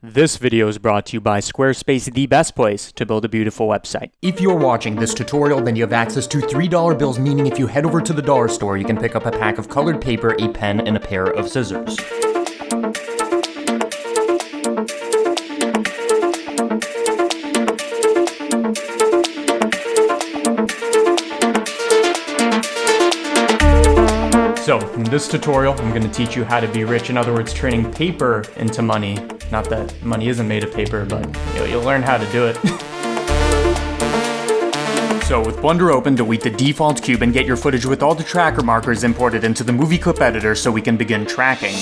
This video is brought to you by Squarespace, the best place to build a beautiful website. If you're watching this tutorial, then you have access to $3 bills, meaning if you head over to the dollar store, you can pick up a pack of colored paper, a pen, and a pair of scissors. So, in this tutorial, I'm going to teach you how to be rich. In other words, turning paper into money. Not that money isn't made of paper, but you'll learn how to do it. So, with Blender open, delete the default cube and get your footage with all the tracker markers imported into the movie clip editor so we can begin tracking.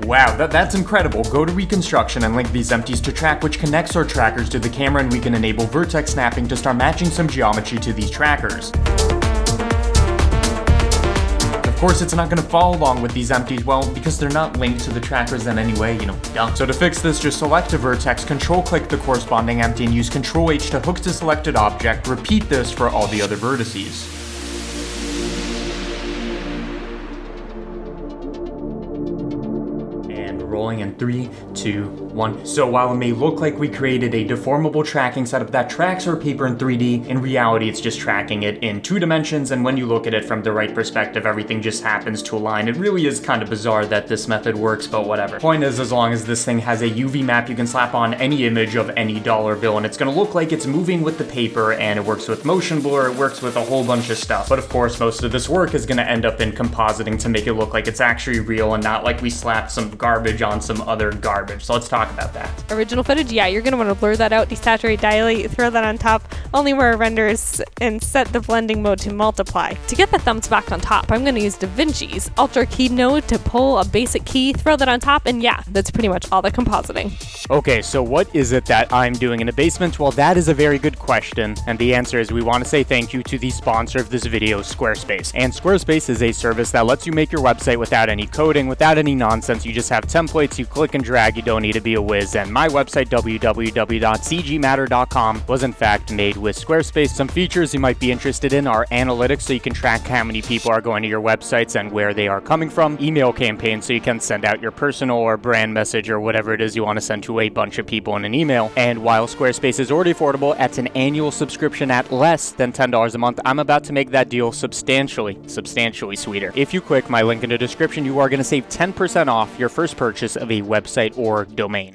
Wow, that's incredible. Go to Reconstruction and link these empties to track, which connects our trackers to the camera, and we can enable vertex snapping to start matching some geometry to these trackers. Of course, it's not going to follow along with these empties, well, because they're not linked to the trackers in any way, duh. So to fix this, just select a vertex, control-click the corresponding empty, and use Control-H to hook to selected object. Repeat this for all the other vertices. Rolling in 3, 2, 1. So while it may look like we created a deformable tracking setup that tracks our paper in 3D, in reality it's just tracking it in 2 dimensions, and when you look at it from the right perspective, everything just happens to align. It really is kind of bizarre that this method works, but whatever. Point is, as long as this thing has a UV map, you can slap on any image of any dollar bill, and it's gonna look like it's moving with the paper, and it works with motion blur, it works with a whole bunch of stuff. But of course, most of this work is gonna end up in compositing to make it look like it's actually real and not like we slapped some garbage on some other garbage. So let's talk about that. Original footage, yeah, you're going to want to blur that out, desaturate, dilate, throw that on top, only where it renders, and set the blending mode to multiply. To get the thumbs back on top, I'm going to use DaVinci's Ultra Key node to pull a basic key, throw that on top, and yeah, that's pretty much all the compositing. Okay, so what is it that I'm doing in a basement? Well, that is a very good question, and the answer is we want to say thank you to the sponsor of this video, Squarespace. And Squarespace is a service that lets you make your website without any coding, without any nonsense. You just have templates, you click and drag, you don't need to be a whiz. And my website, www.cgmatter.com, was in fact made with Squarespace. Some features you might be interested in are analytics, so you can track how many people are going to your websites and where they are coming from. Email campaigns, so you can send out your personal or brand message or whatever it is you want to send to a bunch of people in an email. And while Squarespace is already affordable at an annual subscription at less than $10 a month, I'm about to make that deal substantially sweeter. If you click my link in the description, you are going to save 10% off your first purchase of a website or domain.